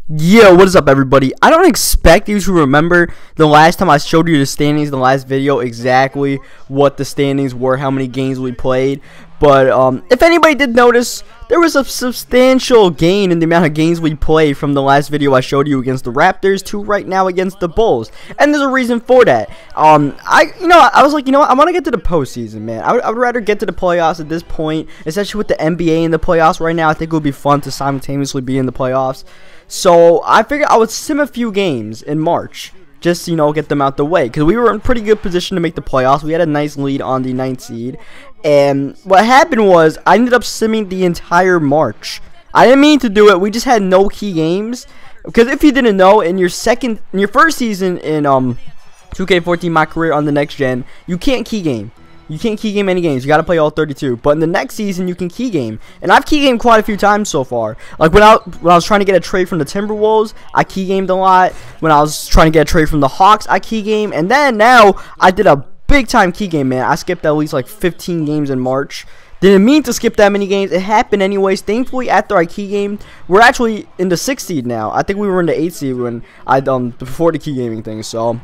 Yo, what is up, everybody? I don't expect you to remember the last time I showed you the standings, the last video, exactly what the standings were, how many games we played. But if anybody did notice, there was a substantial gain in the amount of games we played from the last video I showed you against the Raptors to right now against the Bulls. And there's a reason for that. I was like, I want to get to the postseason, man. I would rather get to the playoffs at this point, especially with the NBA in the playoffs right now. I think it would be fun to simultaneously be in the playoffs. So I figured I would sim a few games in March, just get them out the way, because we were in pretty good position to make the playoffs. We had a nice lead on the 9th seed, and what happened was I ended up simming the entire March. I didn't mean to do it. We just had no key games, because if you didn't know, in your first season in 2K14 My Career on the next gen, you can't key game. You can't key game any games. You got to play all 32. But in the next season, you can key game. And I've key gamed quite a few times so far. Like when I was trying to get a trade from the Timberwolves, I key gamed a lot. When I was trying to get a trade from the Hawks, I key game. And then now I did a big time key game, man. I skipped at least like 15 games in March. Didn't mean to skip that many games. It happened anyways. Thankfully, after I key gamed, we're actually in the 6th seed now. I think we were in the 8th seed when I before the key gaming thing. So.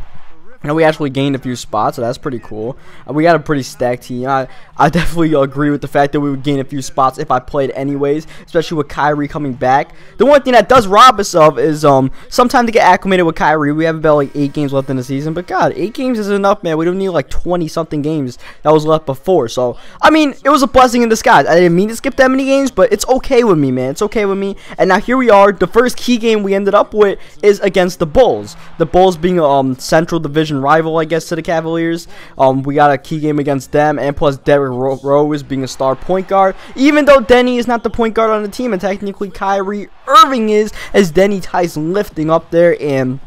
And we actually gained a few spots, so that's pretty cool. We got a pretty stacked team. I definitely agree with the fact that we would gain a few spots if I played anyways, especially with Kyrie coming back. The one thing that does rob us of is some time to get acclimated with Kyrie. We have about like 8 games left in the season, but God, 8 games is enough, man. We don't need like 20-something games that was left before. So, I mean, it was a blessing in disguise. I didn't mean to skip that many games, but it's okay with me, man. It's okay with me. And now here we are. The first key game we ended up with is against the Bulls. The Bulls being a Central Division rival, I guess, to the Cavaliers. We got a key game against them, and plus Derrick Rose being a star point guard, even though Denny is not the point guard on the team, and technically Kyrie Irving is, as Denny Tice lifting up there. And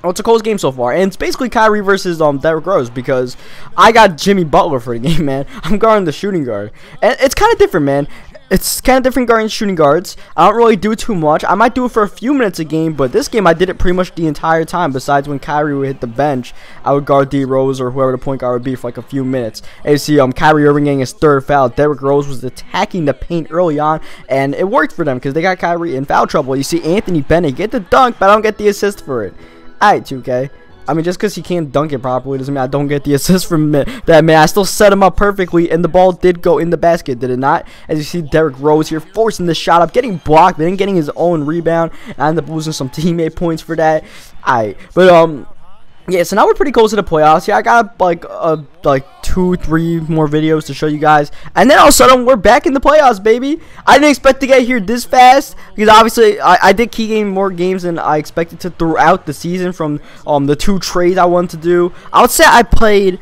it's a close game so far, and it's basically Kyrie versus Derrick Rose, because I got Jimmy Butler for the game, man. I'm guarding the shooting guard, and it's kind of different, man. It's kind of different guarding shooting guards. I don't really do too much. I might do it for a few minutes a game, but this game I did it pretty much the entire time. Besides when Kyrie would hit the bench, I would guard D Rose or whoever the point guard would be for like a few minutes. And you see Kyrie Irving getting his 3rd foul. Derrick Rose was attacking the paint early on, and it worked for them because they got Kyrie in foul trouble. You see Anthony Bennett get the dunk, but I don't get the assist for it. Alright, 2K. I mean, just because he can't dunk it properly doesn't mean I don't get the assist from that, man. I still set him up perfectly, and the ball did go in the basket, did it not? As you see, Derrick Rose here forcing the shot up, getting blocked, but then getting his own rebound. I ended up losing some teammate points for that. Alright, but yeah, so now we're pretty close to the playoffs. Yeah, I got like 2-3 more videos to show you guys, and then all of a sudden we're back in the playoffs, baby. I didn't expect to get here this fast, because obviously I did key game more games than I expected to throughout the season from the 2 trades I wanted to do. I would say I played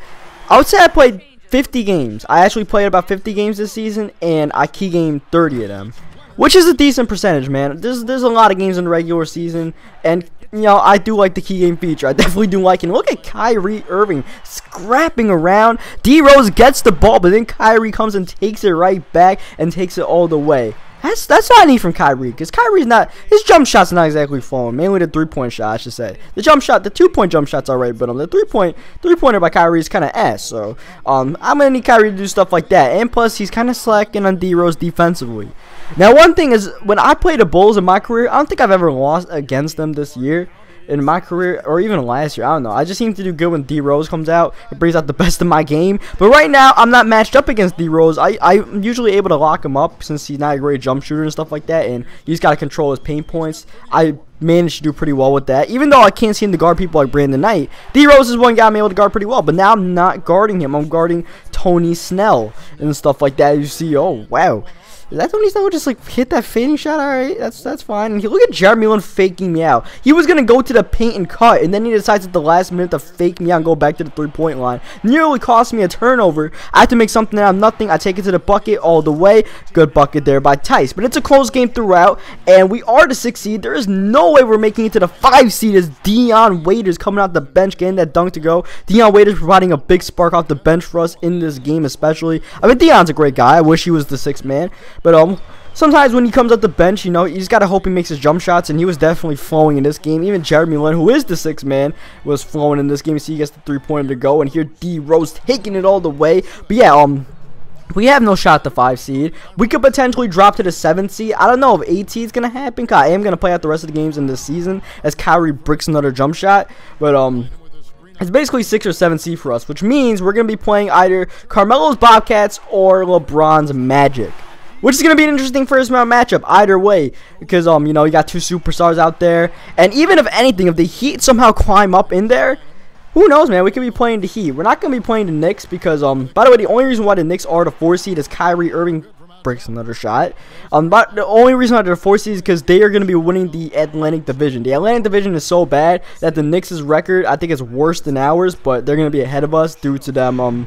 50 games. I actually played about 50 games this season, and I key gamed 30 of them, which is a decent percentage, man. There's a lot of games in the regular season, and I do like the key game feature. I definitely do like it. And look at Kyrie Irving scrapping around. D Rose gets the ball, but then Kyrie comes and takes it right back and takes it all the way. That's what I need from Kyrie, because Kyrie's not, his jump shot's not exactly flowing. Mainly the 3-point shot, I should say. The jump shot, the 2-point jump shot's alright, but the 3-pointer by Kyrie is kind of ass. So I'm gonna need Kyrie to do stuff like that. And plus, he's kind of slacking on D Rose defensively. Now, one thing is, when I played the Bulls in my career, I don't think I've ever lost against them this year. In my career, or even last year, I don't know. I just seem to do good when D Rose comes out. It brings out the best of my game. But right now, I'm not matched up against D Rose. I'm usually able to lock him up since he's not a great jump shooter and stuff like that. And he's got to control his paint points. I managed to do pretty well with that. Even though I can't seem to guard people like Brandon Knight, D Rose is one guy I'm able to guard pretty well. But now I'm not guarding him. I'm guarding Tony Snell and stuff like that. You see, oh, wow. That Tony Snell just like hit that fading shot. Alright, that's fine. And look at Jeremy Lin faking me out. He was gonna go to the paint and cut, and then he decides at the last minute to fake me out and go back to the 3-point line. Nearly cost me a turnover. I have to make something out of nothing. I take it to the bucket all the way. Good bucket there by Tice. But it's a close game throughout, and we are the 6th seed. There is no way we're making it to the 5 seed as Dion Waiters coming out the bench getting that dunk to go. Dion Waiters providing a big spark off the bench for us in this game especially. I mean, Dion's a great guy. I wish he was the 6th man. But sometimes when he comes off the bench, you just got to hope he makes his jump shots, and he was definitely flowing in this game. Even Jeremy Lin, who is the 6th man, was flowing in this game. You see, he gets the 3-pointer to go, and here D Rose taking it all the way. But yeah, We have no shot at the 5 seed. We could potentially drop to the 7 seed. I don't know if 8 seed is going to happen, because I am going to play out the rest of the games in this season as Kyrie bricks another jump shot. But it's basically 6 or 7 seed for us, which means we're going to be playing either Carmelo's Bobcats or LeBron's Magic, which is going to be an interesting first round matchup either way, because you know, you got 2 superstars out there. And even if anything, if the Heat somehow climb up in there, who knows, man? We could be playing the Heat. We're not going to be playing the Knicks because, by the way, the only reason why the Knicks are the 4 seed is Kyrie Irving breaks another shot. But the only reason why they're the 4 seed is because they are going to be winning the Atlantic Division. The Atlantic Division is so bad that the Knicks' record, I think, is worse than ours, but they're going to be ahead of us due to them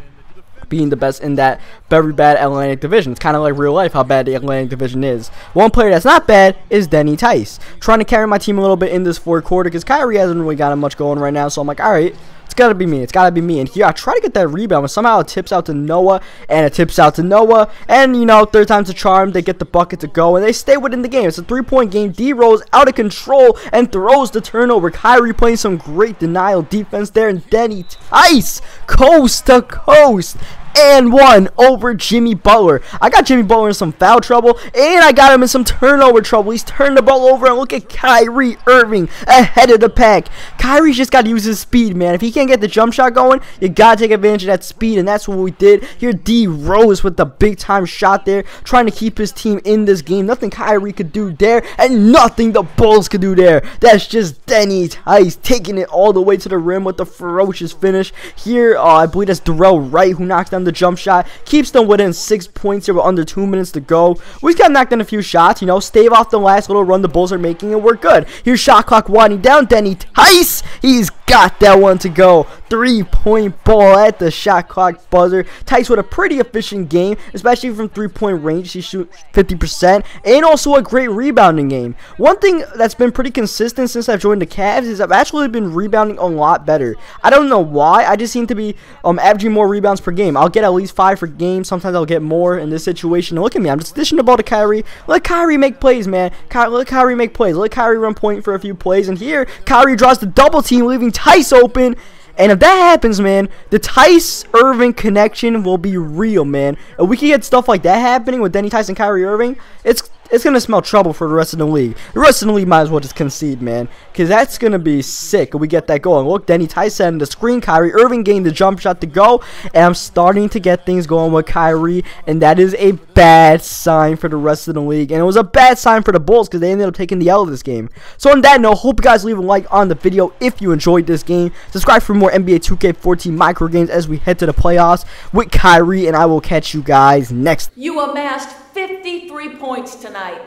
being the best in that very bad Atlantic Division. It's kind of like real life how bad the Atlantic Division is. One player that's not bad is Denny Tice. Trying to carry my team a little bit in this fourth quarter because Kyrie hasn't really got much going right now. So I'm like, all right, it's got to be me. It's got to be me. And here I try to get that rebound, but somehow it tips out to Noah, and it tips out to Noah. And, you know, third time's a charm. They get the bucket to go, and they stay within the game. It's a 3-point game. D-Rose out of control and throws the turnover. Kyrie playing some great denial defense there, and Denny Tice coast to coast and 1 over Jimmy Butler. I got Jimmy Butler in some foul trouble, and I got him in some turnover trouble. He's turned the ball over, and look at Kyrie Irving ahead of the pack. Kyrie's just got to use his speed, man. If he can't get the jump shot going, you got to take advantage of that speed, and that's what we did. Here, D-Rose with the big-time shot there, trying to keep his team in this game. Nothing Kyrie could do there, and nothing the Bulls could do there. That's just Denny Tice taking it all the way to the rim with the ferocious finish. Here, I believe that's Derrick Wright who knocks down the jump shot, keeps them within 6 points here with under 2 minutes to go. We just got knocked in a few shots, you know, stave off the last little run the Bulls are making, and we're good. Here's shot clock winding down. Denny Tice, he's got that one to go. 3-point ball at the shot clock buzzer. Tice with a pretty efficient game, especially from 3-point range. He shoots 50%, and also a great rebounding game. One thing that's been pretty consistent since I've joined the Cavs is I've actually been rebounding a lot better. I don't know why. I just seem to be averaging more rebounds per game. I'll get at least 5 per game. Sometimes I'll get more in this situation. And look at me. I'm just dishing the ball to Kyrie. Let Kyrie make plays, man. Let Kyrie make plays. Let Kyrie run point for a few plays. And here, Kyrie draws the double team, leaving Tice open. And if that happens, man, the Tice-Irving connection will be real, man. If we can get stuff like that happening with Denny Tice and Kyrie Irving, it's going to smell trouble for the rest of the league. The rest of the league might as well just concede, man, because that's going to be sick if we get that going. Look, Denny Tice setting the screen. Kyrie Irving getting the jump shot to go, and I'm starting to get things going with Kyrie, and that is a bad sign for the rest of the league. And it was a bad sign for the Bulls because they ended up taking the L of this game. So on that note, hope you guys leave a like on the video if you enjoyed this game. Subscribe for more NBA 2K14 micro games as we head to the playoffs with Kyrie, and I will catch you guys next. You amassed 53 points tonight.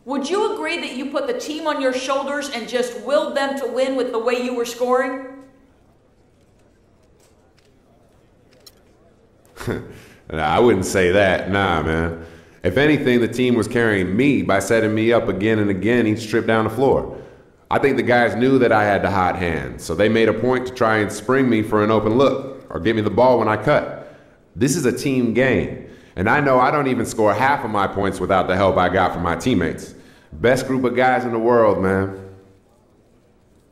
Would you agree that you put the team on your shoulders and just willed them to win with the way you were scoring? I wouldn't say that, nah, man. If anything, the team was carrying me by setting me up again and again each trip down the floor. I think the guys knew that I had the hot hand, so they made a point to try and spring me for an open look or get me the ball when I cut. This is a team game. And I know I don't even score half of my points without the help I got from my teammates. Best group of guys in the world, man.